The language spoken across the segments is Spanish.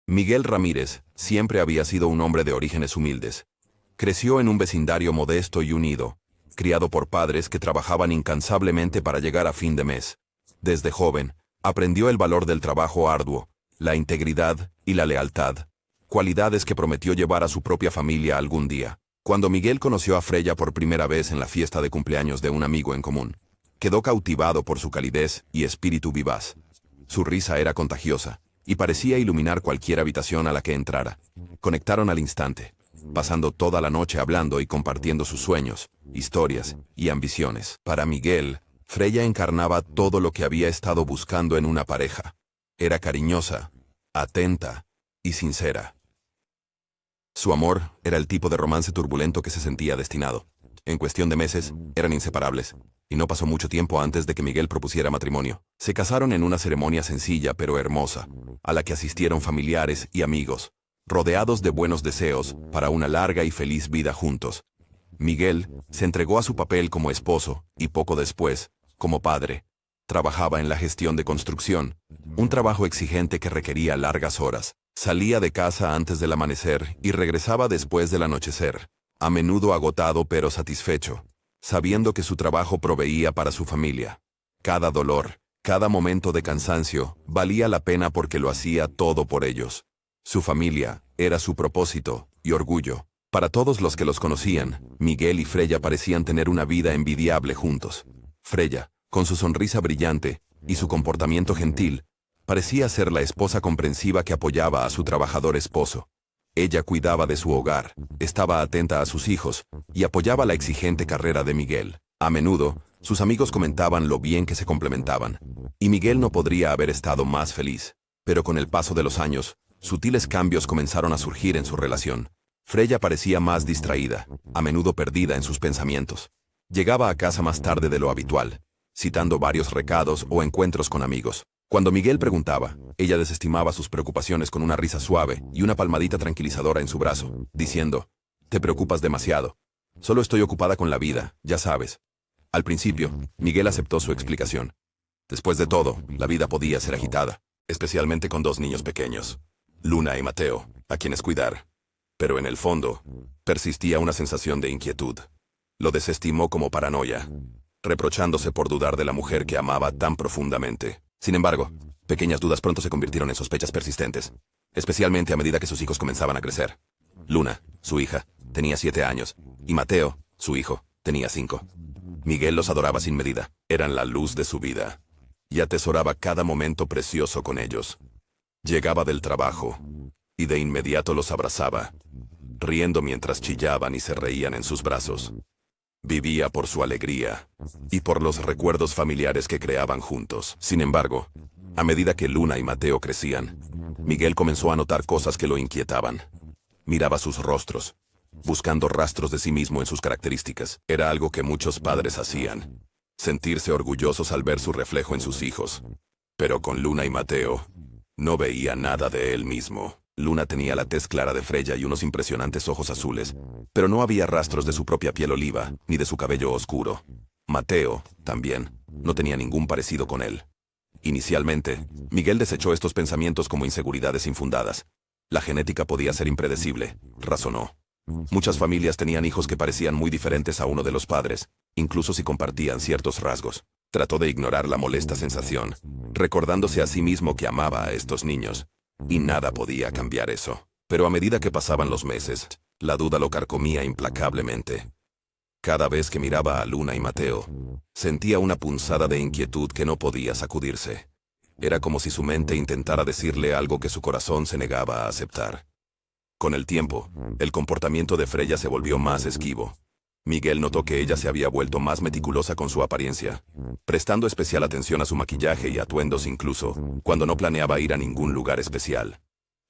Miguel Ramírez siempre había sido un hombre de orígenes humildes. Creció en un vecindario modesto y unido, criado por padres que trabajaban incansablemente para llegar a fin de mes. Desde joven, aprendió el valor del trabajo arduo, la integridad y la lealtad, cualidades que prometió llevar a su propia familia algún día. Cuando Miguel conoció a Freya por primera vez en la fiesta de cumpleaños de un amigo en común, quedó cautivado por su calidez y espíritu vivaz. Su risa era contagiosa y parecía iluminar cualquier habitación a la que entrara. Conectaron al instante, pasando toda la noche hablando y compartiendo sus sueños, historias y ambiciones. Para Miguel, Freya encarnaba todo lo que había estado buscando en una pareja. Era cariñosa, atenta y sincera. Su amor era el tipo de romance turbulento que se sentía destinado. En cuestión de meses, eran inseparables, y no pasó mucho tiempo antes de que Miguel propusiera matrimonio. Se casaron en una ceremonia sencilla pero hermosa, a la que asistieron familiares y amigos, rodeados de buenos deseos para una larga y feliz vida juntos. Miguel se entregó a su papel como esposo y poco después, como padre. Trabajaba en la gestión de construcción, un trabajo exigente que requería largas horas. Salía de casa antes del amanecer y regresaba después del anochecer, a menudo agotado pero satisfecho, sabiendo que su trabajo proveía para su familia. Cada dolor, cada momento de cansancio, valía la pena porque lo hacía todo por ellos. Su familia era su propósito y orgullo. Para todos los que los conocían, Miguel y Freya parecían tener una vida envidiable juntos. Freya, con su sonrisa brillante y su comportamiento gentil, parecía ser la esposa comprensiva que apoyaba a su trabajador esposo. Ella cuidaba de su hogar, estaba atenta a sus hijos y apoyaba la exigente carrera de Miguel. A menudo, sus amigos comentaban lo bien que se complementaban, y Miguel no podría haber estado más feliz. Pero con el paso de los años, sutiles cambios comenzaron a surgir en su relación. Freya parecía más distraída, a menudo perdida en sus pensamientos. Llegaba a casa más tarde de lo habitual, citando varios recados o encuentros con amigos. Cuando Miguel preguntaba, ella desestimaba sus preocupaciones con una risa suave y una palmadita tranquilizadora en su brazo, diciendo: «Te preocupas demasiado. Solo estoy ocupada con la vida, ya sabes». Al principio, Miguel aceptó su explicación. Después de todo, la vida podía ser agitada, especialmente con dos niños pequeños, Luna y Mateo, a quienes cuidar. Pero en el fondo, persistía una sensación de inquietud. Lo desestimó como paranoia, reprochándose por dudar de la mujer que amaba tan profundamente. Sin embargo, pequeñas dudas pronto se convirtieron en sospechas persistentes, especialmente a medida que sus hijos comenzaban a crecer. Luna, su hija, tenía 7 años, y Mateo, su hijo, tenía 5. Miguel los adoraba sin medida, eran la luz de su vida, y atesoraba cada momento precioso con ellos. Llegaba del trabajo, y de inmediato los abrazaba, riendo mientras chillaban y se reían en sus brazos. Vivía por su alegría y por los recuerdos familiares que creaban juntos. Sin embargo, a medida que Luna y Mateo crecían, Miguel comenzó a notar cosas que lo inquietaban. Miraba sus rostros, buscando rastros de sí mismo en sus características. Era algo que muchos padres hacían, sentirse orgullosos al ver su reflejo en sus hijos. Pero con Luna y Mateo, no veía nada de él mismo. Luna tenía la tez clara de Freya y unos impresionantes ojos azules, pero no había rastros de su propia piel oliva, ni de su cabello oscuro. Mateo, también, no tenía ningún parecido con él. Inicialmente, Miguel desechó estos pensamientos como inseguridades infundadas. La genética podía ser impredecible, razonó. Muchas familias tenían hijos que parecían muy diferentes a uno de los padres, incluso si compartían ciertos rasgos. Trató de ignorar la molesta sensación, recordándose a sí mismo que amaba a estos niños. Y nada podía cambiar eso. Pero a medida que pasaban los meses, la duda lo carcomía implacablemente. Cada vez que miraba a Luna y Mateo, sentía una punzada de inquietud que no podía sacudirse. Era como si su mente intentara decirle algo que su corazón se negaba a aceptar. Con el tiempo, el comportamiento de Freya se volvió más esquivo. Miguel notó que ella se había vuelto más meticulosa con su apariencia, prestando especial atención a su maquillaje y atuendos incluso, cuando no planeaba ir a ningún lugar especial.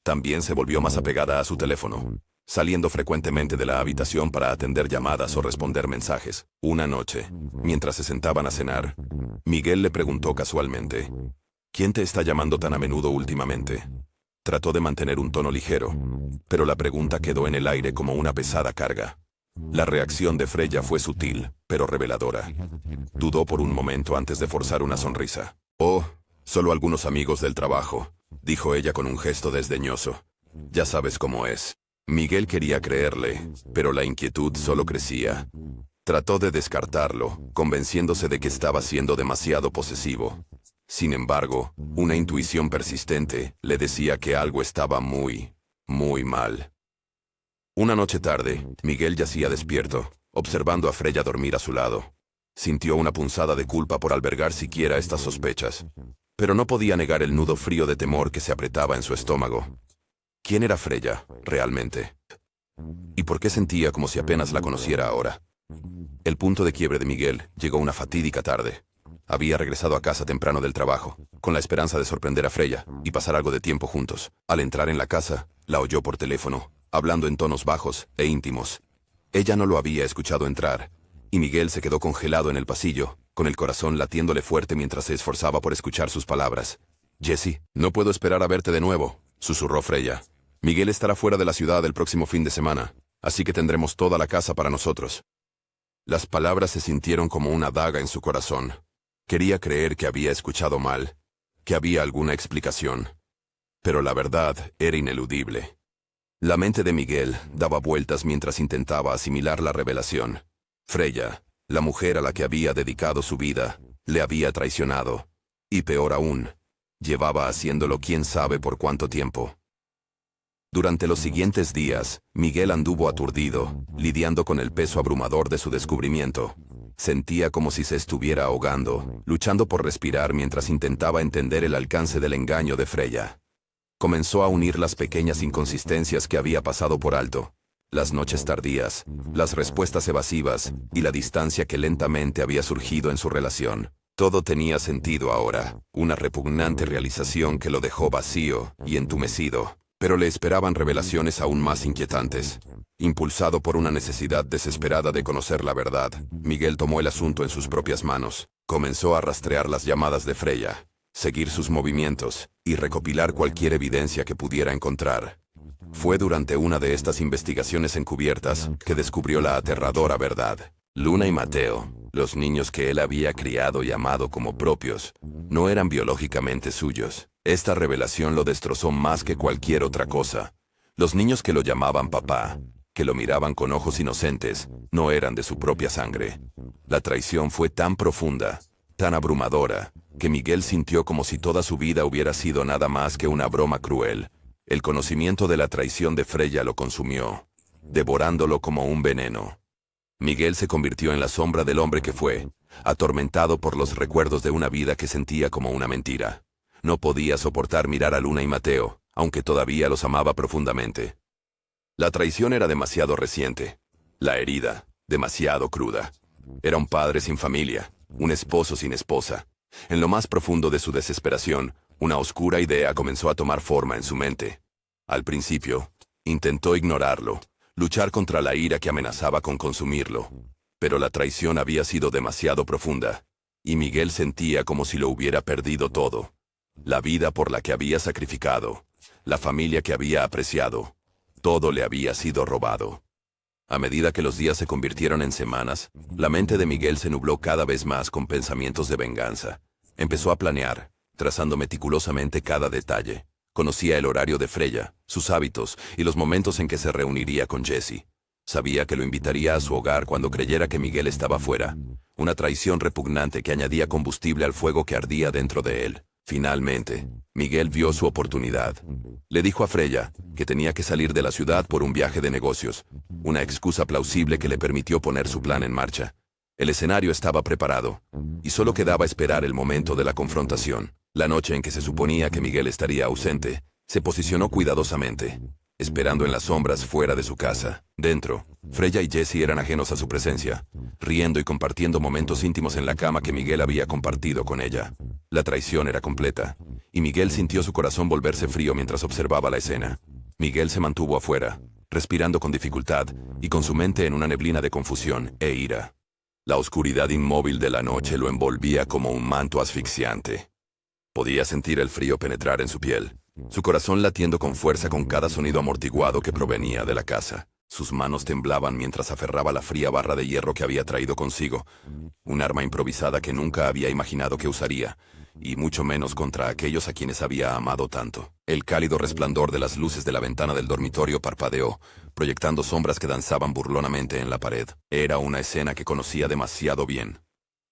También se volvió más apegada a su teléfono, saliendo frecuentemente de la habitación para atender llamadas o responder mensajes. Una noche, mientras se sentaban a cenar, Miguel le preguntó casualmente: «¿Quién te está llamando tan a menudo últimamente?». Trató de mantener un tono ligero, pero la pregunta quedó en el aire como una pesada carga. La reacción de Freya fue sutil, pero reveladora. Dudó por un momento antes de forzar una sonrisa. «Oh, solo algunos amigos del trabajo», dijo ella con un gesto desdeñoso. Ya sabes cómo es. Miguel quería creerle, pero la inquietud solo crecía. Trató de descartarlo, convenciéndose de que estaba siendo demasiado posesivo. Sin embargo, una intuición persistente le decía que algo estaba muy mal. Una noche tarde, Miguel yacía despierto, observando a Freya dormir a su lado. Sintió una punzada de culpa por albergar siquiera estas sospechas, pero no podía negar el nudo frío de temor que se apretaba en su estómago. ¿Quién era Freya, realmente? ¿Y por qué sentía como si apenas la conociera ahora? El punto de quiebre de Miguel llegó una fatídica tarde. Había regresado a casa temprano del trabajo, con la esperanza de sorprender a Freya y pasar algo de tiempo juntos. Al entrar en la casa, la oyó por teléfono, hablando en tonos bajos e íntimos. Ella no lo había escuchado entrar, y Miguel se quedó congelado en el pasillo, con el corazón latiéndole fuerte mientras se esforzaba por escuchar sus palabras. «Jesse, no puedo esperar a verte de nuevo», susurró Freya. «Miguel estará fuera de la ciudad el próximo fin de semana, así que tendremos toda la casa para nosotros». Las palabras se sintieron como una daga en su corazón. Quería creer que había escuchado mal, que había alguna explicación. Pero la verdad era ineludible. La mente de Miguel daba vueltas mientras intentaba asimilar la revelación. Freya, la mujer a la que había dedicado su vida, le había traicionado. Y peor aún, llevaba haciéndolo quién sabe por cuánto tiempo. Durante los siguientes días, Miguel anduvo aturdido, lidiando con el peso abrumador de su descubrimiento. Sentía como si se estuviera ahogando, luchando por respirar mientras intentaba entender el alcance del engaño de Freya. Comenzó a unir las pequeñas inconsistencias que había pasado por alto. Las noches tardías, las respuestas evasivas y la distancia que lentamente había surgido en su relación. Todo tenía sentido ahora, una repugnante realización que lo dejó vacío y entumecido. Pero le esperaban revelaciones aún más inquietantes. Impulsado por una necesidad desesperada de conocer la verdad, Miguel tomó el asunto en sus propias manos. Comenzó a rastrear las llamadas de Freya, seguir sus movimientos y recopilar cualquier evidencia que pudiera encontrar. Fue durante una de estas investigaciones encubiertas que descubrió la aterradora verdad. Luna y Mateo, los niños que él había criado y amado como propios, no eran biológicamente suyos. Esta revelación lo destrozó más que cualquier otra cosa. Los niños que lo llamaban papá, que lo miraban con ojos inocentes, no eran de su propia sangre. La traición fue tan profunda, tan abrumadora, que Miguel sintió como si toda su vida hubiera sido nada más que una broma cruel. El conocimiento de la traición de Freya lo consumió, devorándolo como un veneno. Miguel se convirtió en la sombra del hombre que fue, atormentado por los recuerdos de una vida que sentía como una mentira. No podía soportar mirar a Luna y Mateo, aunque todavía los amaba profundamente. La traición era demasiado reciente. La herida, demasiado cruda. Era un padre sin familia, un esposo sin esposa. En lo más profundo de su desesperación, una oscura idea comenzó a tomar forma en su mente. Al principio, intentó ignorarlo, luchar contra la ira que amenazaba con consumirlo. Pero la traición había sido demasiado profunda, y Miguel sentía como si lo hubiera perdido todo. La vida por la que había sacrificado, la familia que había apreciado, todo le había sido robado. A medida que los días se convirtieron en semanas, la mente de Miguel se nubló cada vez más con pensamientos de venganza. Empezó a planear, trazando meticulosamente cada detalle. Conocía el horario de Freya, sus hábitos y los momentos en que se reuniría con Jesse. Sabía que lo invitaría a su hogar cuando creyera que Miguel estaba fuera. Una traición repugnante que añadía combustible al fuego que ardía dentro de él. Finalmente, Miguel vio su oportunidad. Le dijo a Freya que tenía que salir de la ciudad por un viaje de negocios, una excusa plausible que le permitió poner su plan en marcha. El escenario estaba preparado, y solo quedaba esperar el momento de la confrontación. La noche en que se suponía que Miguel estaría ausente, se posicionó cuidadosamente, esperando en las sombras fuera de su casa. Dentro, Freya y Jesse eran ajenos a su presencia, riendo y compartiendo momentos íntimos en la cama que Miguel había compartido con ella. La traición era completa, y Miguel sintió su corazón volverse frío mientras observaba la escena. Miguel se mantuvo afuera, respirando con dificultad y con su mente en una neblina de confusión e ira. La oscuridad inmóvil de la noche lo envolvía como un manto asfixiante. Podía sentir el frío penetrar en su piel, su corazón latiendo con fuerza con cada sonido amortiguado que provenía de la casa. Sus manos temblaban mientras aferraba la fría barra de hierro que había traído consigo, un arma improvisada que nunca había imaginado que usaría, y mucho menos contra aquellos a quienes había amado tanto. El cálido resplandor de las luces de la ventana del dormitorio parpadeó, proyectando sombras que danzaban burlonamente en la pared. Era una escena que conocía demasiado bien.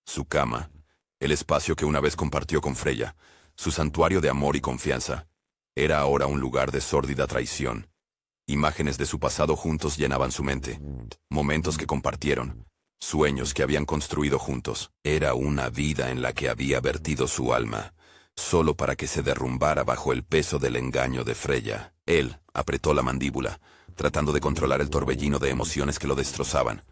Su cama, el espacio que una vez compartió con Freya, su santuario de amor y confianza, era ahora un lugar de sórdida traición. Imágenes de su pasado juntos llenaban su mente, momentos que compartieron, sueños que habían construido juntos. Era una vida en la que había vertido su alma, solo para que se derrumbara bajo el peso del engaño de Freya. Él apretó la mandíbula, tratando de controlar el torbellino de emociones que lo destrozaban.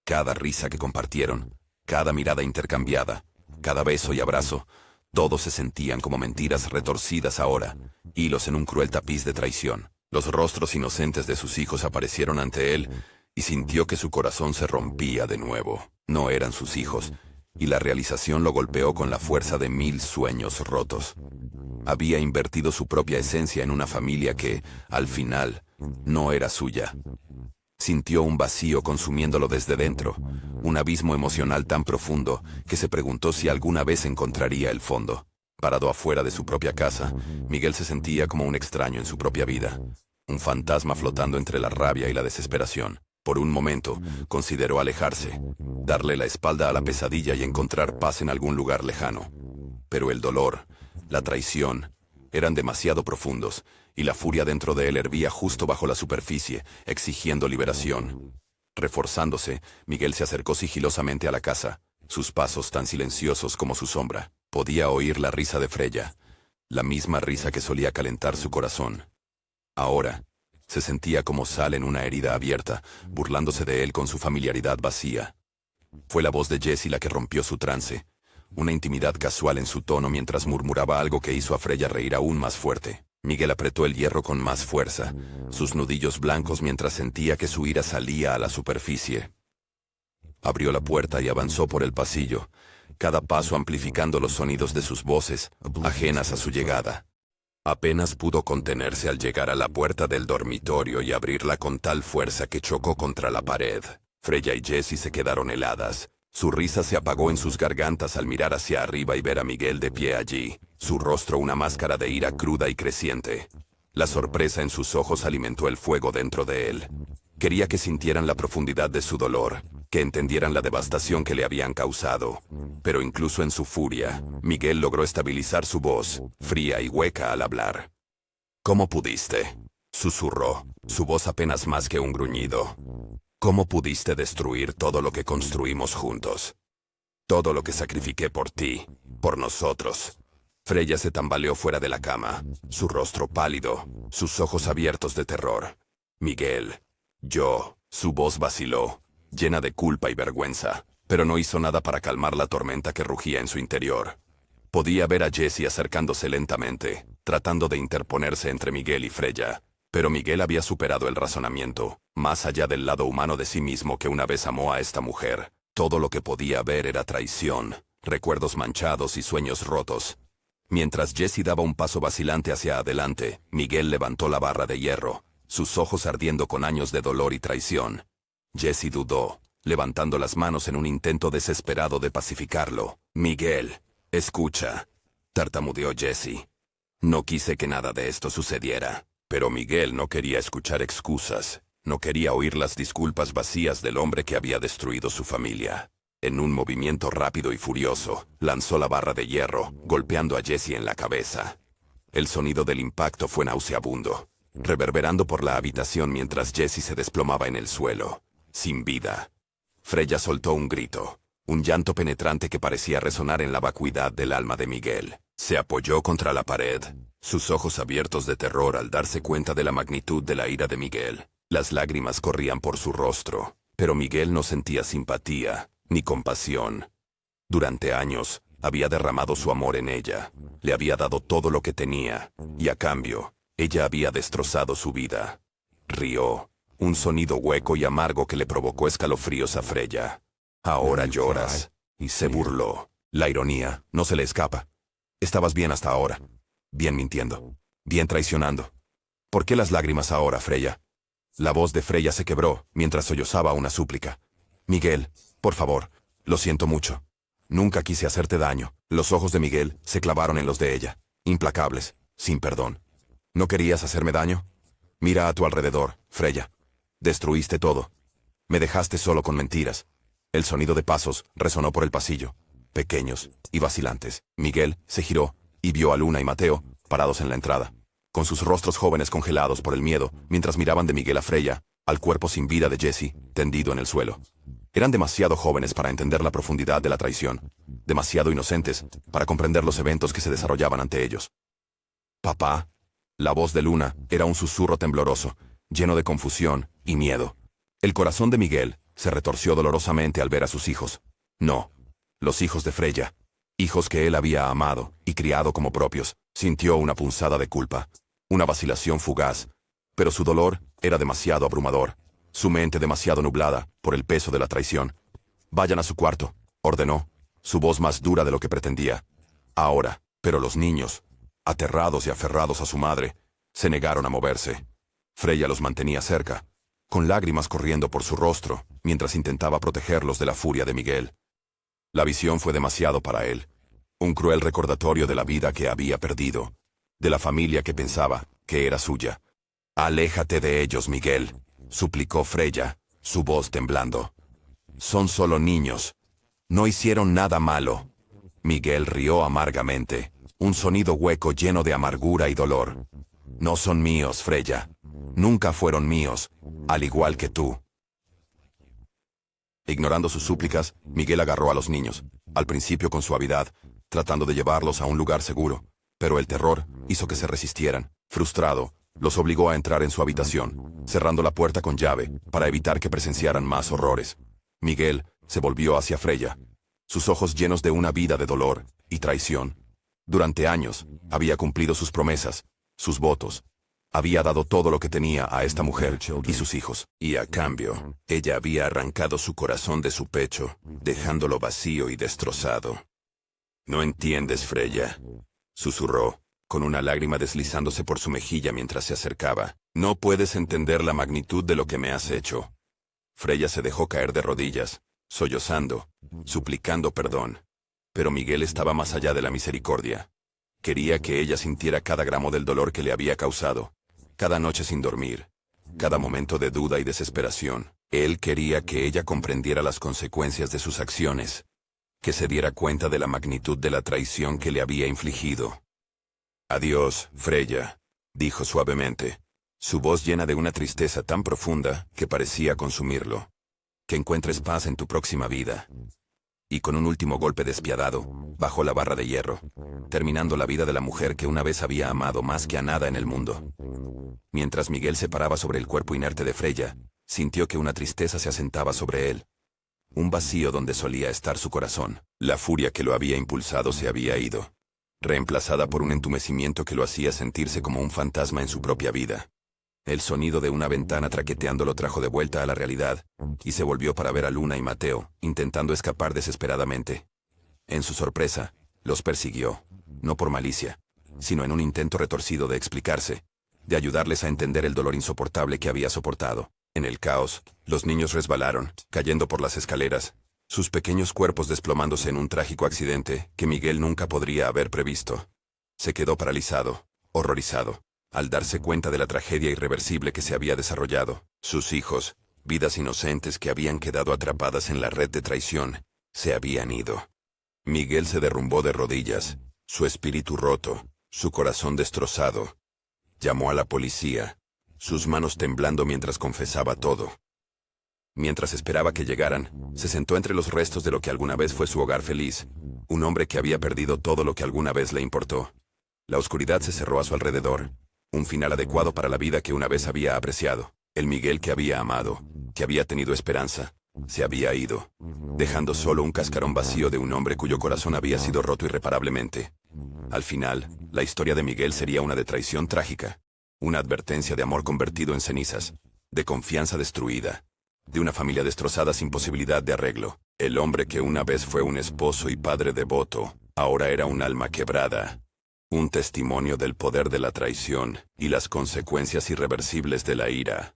Cada risa que compartieron, cada mirada intercambiada, cada beso y abrazo, todos se sentían como mentiras retorcidas ahora, hilos en un cruel tapiz de traición. Los rostros inocentes de sus hijos aparecieron ante él, y sintió que su corazón se rompía de nuevo. No eran sus hijos, y la realización lo golpeó con la fuerza de 1000 sueños rotos. Había invertido su propia esencia en una familia que, al final, no era suya. Sintió un vacío consumiéndolo desde dentro, un abismo emocional tan profundo que se preguntó si alguna vez encontraría el fondo. Parado afuera de su propia casa, Miguel se sentía como un extraño en su propia vida, un fantasma flotando entre la rabia y la desesperación. Por un momento, consideró alejarse, darle la espalda a la pesadilla y encontrar paz en algún lugar lejano. Pero el dolor, la traición, eran demasiado profundos, y la furia dentro de él hervía justo bajo la superficie, exigiendo liberación. Reforzándose, Miguel se acercó sigilosamente a la casa, sus pasos tan silenciosos como su sombra. Podía oír la risa de Freya, la misma risa que solía calentar su corazón. Ahora, se sentía como sal en una herida abierta, burlándose de él con su familiaridad vacía. Fue la voz de Jessie la que rompió su trance, una intimidad casual en su tono mientras murmuraba algo que hizo a Freya reír aún más fuerte. Miguel apretó el hierro con más fuerza, sus nudillos blancos mientras sentía que su ira salía a la superficie. Abrió la puerta y avanzó por el pasillo, cada paso amplificando los sonidos de sus voces, ajenas a su llegada. Apenas pudo contenerse al llegar a la puerta del dormitorio y abrirla con tal fuerza que chocó contra la pared. Freya y Jessie se quedaron heladas. Su risa se apagó en sus gargantas al mirar hacia arriba y ver a Miguel de pie allí, su rostro una máscara de ira cruda y creciente. La sorpresa en sus ojos alimentó el fuego dentro de él. Quería que sintieran la profundidad de su dolor, que entendieran la devastación que le habían causado. Pero incluso en su furia, Miguel logró estabilizar su voz, fría y hueca al hablar. «¿Cómo pudiste?», susurró, su voz apenas más que un gruñido. «¿Cómo pudiste destruir todo lo que construimos juntos? Todo lo que sacrifiqué por ti, por nosotros». Freya se tambaleó fuera de la cama, su rostro pálido, sus ojos abiertos de terror. «Miguel, yo», su voz vaciló, llena de culpa y vergüenza, pero no hizo nada para calmar la tormenta que rugía en su interior. Podía ver a Jessie acercándose lentamente, tratando de interponerse entre Miguel y Freya, pero Miguel había superado el razonamiento, más allá del lado humano de sí mismo que una vez amó a esta mujer. Todo lo que podía ver era traición, recuerdos manchados y sueños rotos. Mientras Jessie daba un paso vacilante hacia adelante, Miguel levantó la barra de hierro, sus ojos ardiendo con años de dolor y traición. Jessie dudó, levantando las manos en un intento desesperado de pacificarlo. «Miguel, escucha», tartamudeó Jessie. «No quise que nada de esto sucediera». Pero Miguel no quería escuchar excusas, no quería oír las disculpas vacías del hombre que había destruido su familia. En un movimiento rápido y furioso, lanzó la barra de hierro, golpeando a Jessie en la cabeza. El sonido del impacto fue nauseabundo, reverberando por la habitación mientras Jessie se desplomaba en el suelo, sin vida. Freya soltó un grito, un llanto penetrante que parecía resonar en la vacuidad del alma de Miguel. Se apoyó contra la pared, sus ojos abiertos de terror al darse cuenta de la magnitud de la ira de Miguel. Las lágrimas corrían por su rostro, pero Miguel no sentía simpatía, ni compasión. Durante años, había derramado su amor en ella, le había dado todo lo que tenía, y a cambio, ella había destrozado su vida. Rió, un sonido hueco y amargo que le provocó escalofríos a Freya. «Ahora lloras», y se burló. La ironía no se le escapa. «Estabas bien hasta ahora. Bien mintiendo. Bien traicionando. ¿Por qué las lágrimas ahora, Freya?» La voz de Freya se quebró mientras sollozaba una súplica. «Miguel, por favor, lo siento mucho. Nunca quise hacerte daño. Los ojos de Miguel se clavaron en los de ella, implacables, sin perdón. ¿No querías hacerme daño? Mira a tu alrededor, Freya. Destruiste todo. Me dejaste solo con mentiras. El sonido de pasos resonó por el pasillo, pequeños y vacilantes. Miguel se giró y vio a Luna y Mateo parados en la entrada, con sus rostros jóvenes congelados por el miedo, mientras miraban de Miguel a Freya, al cuerpo sin vida de Jesse, tendido en el suelo. Eran demasiado jóvenes para entender la profundidad de la traición, demasiado inocentes para comprender los eventos que se desarrollaban ante ellos. «Papá». La voz de Luna era un susurro tembloroso, lleno de confusión y miedo. El corazón de Miguel se retorció dolorosamente al ver a sus hijos. No, los hijos de Freya, hijos que él había amado y criado como propios. Sintió una punzada de culpa, una vacilación fugaz, pero su dolor era demasiado abrumador, su mente demasiado nublada por el peso de la traición. «Vayan a su cuarto», ordenó, su voz más dura de lo que pretendía. Ahora, pero los niños, aterrados y aferrados a su madre, se negaron a moverse. Freya los mantenía cerca, con lágrimas corriendo por su rostro, mientras intentaba protegerlos de la furia de Miguel. La visión fue demasiado para él, un cruel recordatorio de la vida que había perdido, de la familia que pensaba que era suya. «Aléjate de ellos, Miguel», suplicó Freya, su voz temblando. «Son solo niños. No hicieron nada malo». Miguel rió amargamente, un sonido hueco lleno de amargura y dolor. «No son míos, Freya. Nunca fueron míos, al igual que tú». Ignorando sus súplicas, Miguel agarró a los niños, al principio con suavidad, tratando de llevarlos a un lugar seguro, pero el terror hizo que se resistieran. Frustrado, los obligó a entrar en su habitación, cerrando la puerta con llave para evitar que presenciaran más horrores. Miguel se volvió hacia Freya, sus ojos llenos de una vida de dolor y traición. Durante años, había cumplido sus promesas, sus votos. Había dado todo lo que tenía a esta mujer y sus hijos. Y a cambio, ella había arrancado su corazón de su pecho, dejándolo vacío y destrozado. «No entiendes, Freya», susurró, con una lágrima deslizándose por su mejilla mientras se acercaba. «No puedes entender la magnitud de lo que me has hecho». Freya se dejó caer de rodillas, sollozando, suplicando perdón. Pero Miguel estaba más allá de la misericordia. Quería que ella sintiera cada gramo del dolor que le había causado, cada noche sin dormir, cada momento de duda y desesperación. Él quería que ella comprendiera las consecuencias de sus acciones, que se diera cuenta de la magnitud de la traición que le había infligido. «Adiós, Freya», dijo suavemente, su voz llena de una tristeza tan profunda que parecía consumirlo. «Que encuentres paz en tu próxima vida». Y con un último golpe despiadado, bajó la barra de hierro, terminando la vida de la mujer que una vez había amado más que a nada en el mundo. Mientras Miguel se paraba sobre el cuerpo inerte de Freya, sintió que una tristeza se asentaba sobre él. Un vacío donde solía estar su corazón. La furia que lo había impulsado se había ido, reemplazada por un entumecimiento que lo hacía sentirse como un fantasma en su propia vida. El sonido de una ventana traqueteando lo trajo de vuelta a la realidad, y se volvió para ver a Luna y Mateo, intentando escapar desesperadamente. En su sorpresa, los persiguió, no por malicia, sino en un intento retorcido de explicarse, de ayudarles a entender el dolor insoportable que había soportado. En el caos, los niños resbalaron, cayendo por las escaleras, sus pequeños cuerpos desplomándose en un trágico accidente que Miguel nunca podría haber previsto. Se quedó paralizado, horrorizado, al darse cuenta de la tragedia irreversible que se había desarrollado. Sus hijos, vidas inocentes que habían quedado atrapadas en la red de traición, se habían ido. Miguel se derrumbó de rodillas, su espíritu roto, su corazón destrozado. Llamó a la policía, sus manos temblando mientras confesaba todo. Mientras esperaba que llegaran, se sentó entre los restos de lo que alguna vez fue su hogar feliz, un hombre que había perdido todo lo que alguna vez le importó. La oscuridad se cerró a su alrededor, un final adecuado para la vida que una vez había apreciado. El Miguel que había amado, que había tenido esperanza, se había ido, dejando solo un cascarón vacío de un hombre cuyo corazón había sido roto irreparablemente. Al final, la historia de Miguel sería una de traición trágica, una advertencia de amor convertido en cenizas, de confianza destruida, de una familia destrozada sin posibilidad de arreglo. El hombre que una vez fue un esposo y padre devoto, ahora era un alma quebrada. Un testimonio del poder de la traición y las consecuencias irreversibles de la ira.